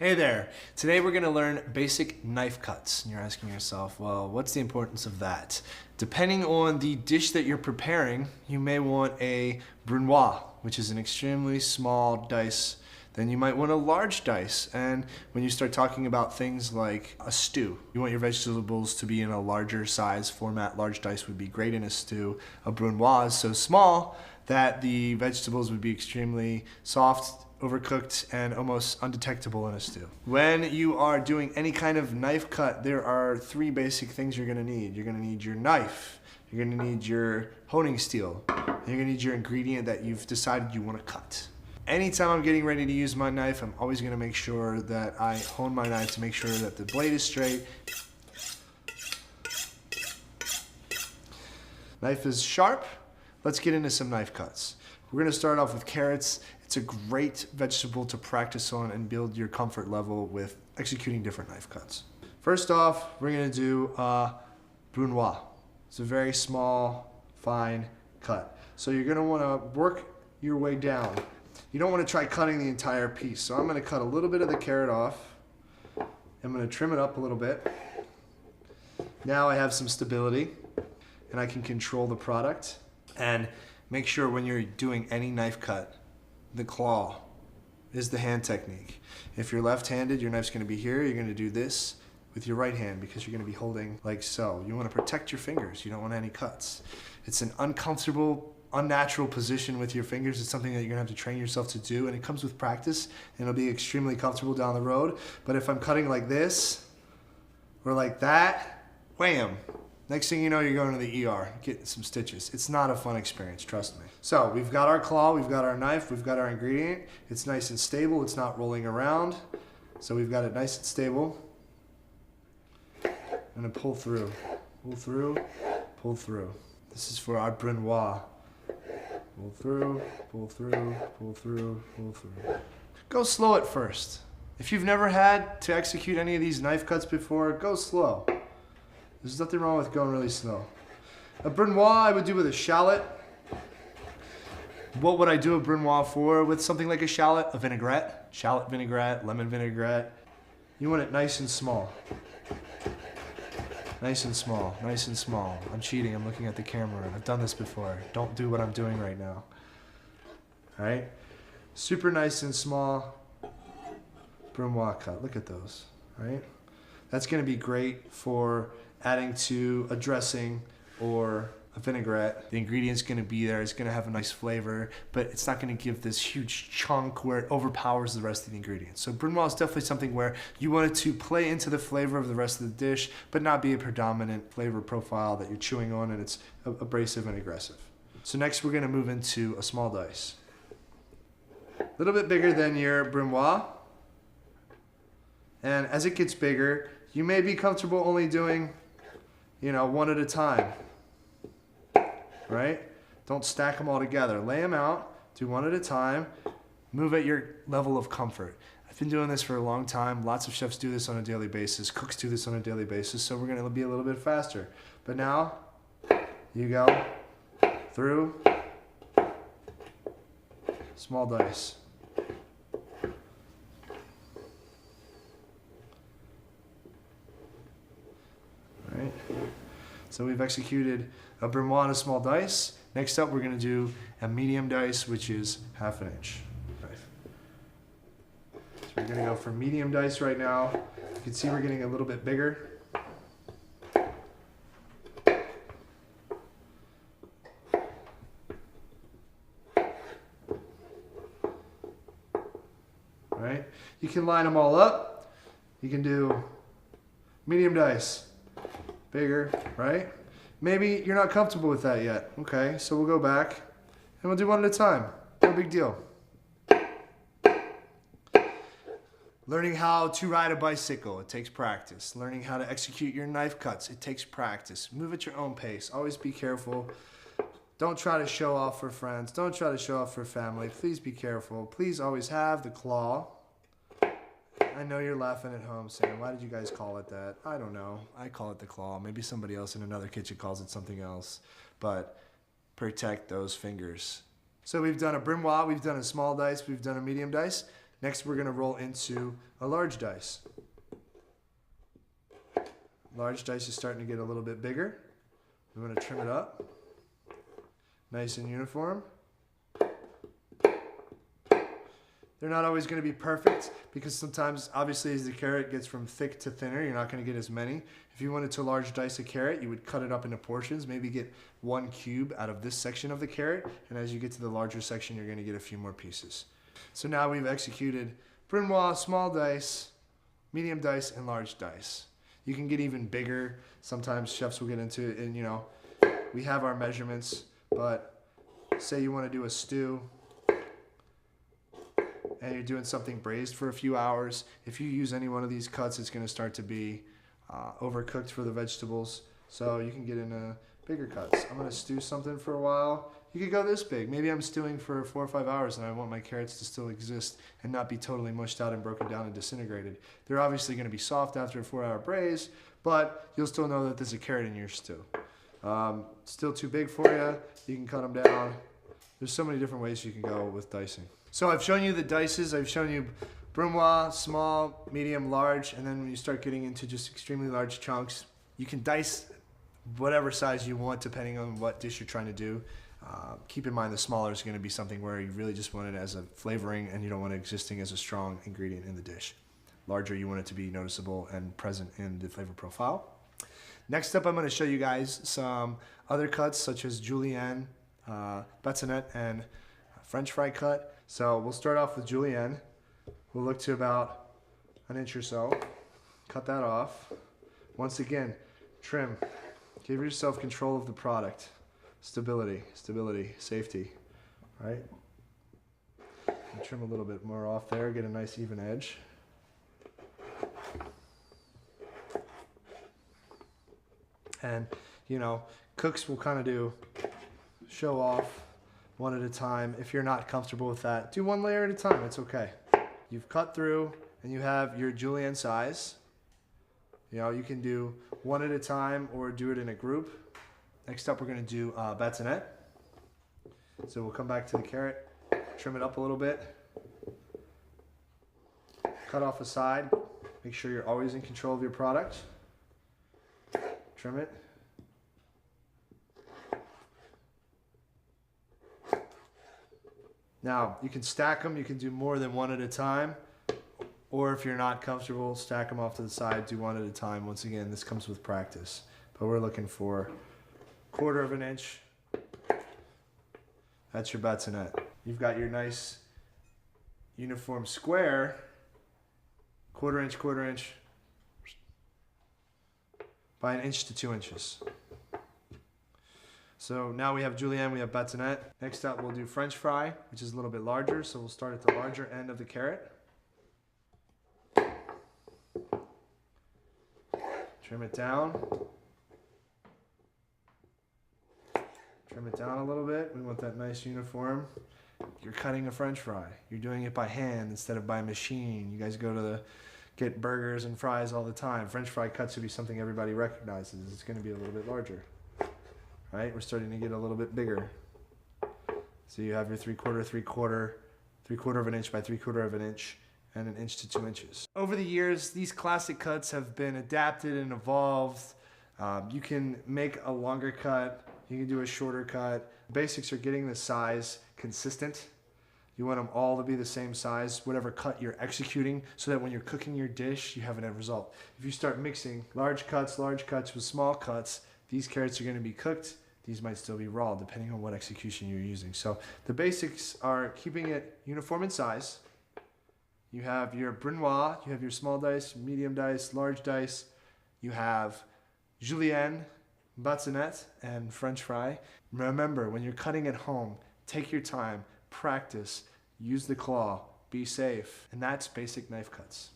Hey there! Today we're going to learn basic knife cuts. And you're asking yourself, well, what's the importance of that? Depending on the dish that you're preparing, you may want a brunoise, which is an extremely small dice. Then you might want a large dice. And when you start talking about things like a stew, you want your vegetables to be in a larger size format. Large dice would be great in a stew. A brunoise is so small that the vegetables would be extremely soft, overcooked, and almost undetectable in a stew. When you are doing any kind of knife cut, there are three basic things you're gonna need. You're gonna need your knife, you're gonna need your honing steel, and you're gonna need your ingredient that you've decided you wanna cut. Anytime I'm getting ready to use my knife, I'm always gonna make sure that I hone my knife to make sure that the blade is straight. Knife is sharp. Let's get into some knife cuts. We're gonna start off with carrots. It's a great vegetable to practice on and build your comfort level with executing different knife cuts. First off, we're gonna do a brunoise. It's a very small, fine cut. So you're gonna wanna work your way down. You don't wanna try cutting the entire piece. So I'm gonna cut a little bit of the carrot off. I'm gonna trim it up a little bit. Now I have some stability and I can control the product. And make sure when you're doing any knife cut, the claw is the hand technique. If you're left-handed, your knife's gonna be here. You're gonna do this with your right hand because you're gonna be holding like so. You wanna protect your fingers. You don't want any cuts. It's an uncomfortable, unnatural position with your fingers. It's something that you're gonna have to train yourself to do, and it comes with practice, and it'll be extremely comfortable down the road. But if I'm cutting like this, or like that, wham! Next thing you know, you're going to the ER, getting some stitches. It's not a fun experience, trust me. So we've got our claw, we've got our knife, we've got our ingredient. It's nice and stable, it's not rolling around. So we've got it nice and stable. I'm gonna pull through, pull through, pull through. This is for our brunoise. Pull through, pull through, pull through, pull through. Go slow at first. If you've never had to execute any of these knife cuts before, go slow. There's nothing wrong with going really slow. A brunoise I would do with a shallot. What would I do a brunoise for with something like a shallot? A vinaigrette, shallot vinaigrette, lemon vinaigrette. You want it nice and small. Nice and small, nice and small. I'm cheating, I'm looking at the camera. I've done this before. Don't do what I'm doing right now. All right? Super nice and small brunoise cut. Look at those, right? That's gonna be great for adding to a dressing or a vinaigrette. The ingredient's gonna be there, it's gonna have a nice flavor, but it's not gonna give this huge chunk where it overpowers the rest of the ingredients. So brunoise is definitely something where you want it to play into the flavor of the rest of the dish, but not be a predominant flavor profile that you're chewing on and it's abrasive and aggressive. So next we're gonna move into a small dice. A little bit bigger than your brunoise. And as it gets bigger, you may be comfortable only doing, one at a time, right? Don't stack them all together. Lay them out, do one at a time, move at your level of comfort. I've been doing this for a long time. Lots of chefs do this on a daily basis. Cooks do this on a daily basis, so we're gonna be a little bit faster. But now, you go through, small dice. Right. So we've executed a brunoise and a small dice. Next up, we're going to do a medium dice, which is 1/2 inch. So we're going to go for medium dice right now. You can see we're getting a little bit bigger. Right. You can line them all up. You can do medium dice. Bigger, right? Maybe you're not comfortable with that yet. Okay, so we'll go back and we'll do one at a time. No big deal. Learning how to ride a bicycle, it takes practice. Learning how to execute your knife cuts, it takes practice. Move at your own pace. Always be careful. Don't try to show off for friends. Don't try to show off for family. Please be careful. Please always have the claw. I know you're laughing at home saying, why did you guys call it that? I don't know. I call it the claw. Maybe somebody else in another kitchen calls it something else. But protect those fingers. So we've done a brunoise, we've done a small dice, we've done a medium dice. Next, we're gonna roll into a large dice. Large dice is starting to get a little bit bigger. We want to trim it up. Nice and uniform. They're not always going to be perfect because sometimes, obviously, as the carrot gets from thick to thinner, you're not going to get as many. If you wanted to large dice a carrot, you would cut it up into portions, maybe get 1 cube out of this section of the carrot, and as you get to the larger section, you're going to get a few more pieces. So now we've executed brunoise, small dice, medium dice, and large dice. You can get even bigger. Sometimes chefs will get into it, and we have our measurements, but say you want to do a stew, and you're doing something braised for a few hours, if you use any one of these cuts, it's going to start to be overcooked for the vegetables. So you can get into bigger cuts. I'm going to stew something for a while. You could go this big. Maybe I'm stewing for 4 or 5 hours and I want my carrots to still exist and not be totally mushed out and broken down and disintegrated. They're obviously going to be soft after a 4-hour braise, but you'll still know that there's a carrot in your stew. Still too big for you. You can cut them down. There's so many different ways you can go with dicing. So I've shown you the dices. I've shown you brunoise, small, medium, large, and then when you start getting into just extremely large chunks, you can dice whatever size you want depending on what dish you're trying to do. Keep in mind the smaller is going to be something where you really just want it as a flavoring and you don't want it existing as a strong ingredient in the dish. Larger, you want it to be noticeable and present in the flavor profile. Next up, I'm going to show you guys some other cuts such as julienne, batonette, and French fry cut. So we'll start off with julienne. We'll look to about 1 inch or so. Cut that off. Once again, trim. Give yourself control of the product. Stability, safety, right? And trim a little bit more off there, get a nice even edge. And, cooks will kind of show off one at a time. If you're not comfortable with that, do 1 layer at a time, it's okay. You've cut through and you have your julienne size. You can do 1 at a time or do it in a group. Next up, we're going to do batonette. So we'll come back to the carrot, trim it up a little bit, cut off a side. Make sure you're always in control of your product. Trim it. Now, you can stack them. You can do more than 1 at a time. Or if you're not comfortable, stack them off to the side, do 1 at a time. Once again, this comes with practice. But we're looking for 1/4 of an inch. That's your batonette. You've got your nice uniform square, 1/4 inch, 1/4 inch, by 1 inch to 2 inches. So now we have julienne, we have batonette. Next up, we'll do French fry, which is a little bit larger. So we'll start at the larger end of the carrot. Trim it down. Trim it down a little bit. We want that nice uniform. You're cutting a French fry. You're doing it by hand instead of by machine. You guys go to get burgers and fries all the time. French fry cuts should be something everybody recognizes. It's going to be a little bit larger. Right? We're starting to get a little bit bigger. So you have your 3/4, 3/4, 3/4 of an inch by 3/4 of an inch, and 1 inch to 2 inches. Over the years, these classic cuts have been adapted and evolved. You can make a longer cut. You can do a shorter cut. Basics are getting the size consistent. You want them all to be the same size, whatever cut you're executing, so that when you're cooking your dish, you have an end result. If you start mixing large cuts with small cuts, these carrots are going to be cooked. These might still be raw, depending on what execution you're using. So the basics are keeping it uniform in size. You have your brunoise, you have your small dice, medium dice, large dice. You have julienne, batonette, and French fry. Remember, when you're cutting at home, take your time, practice, use the claw, be safe. And that's basic knife cuts.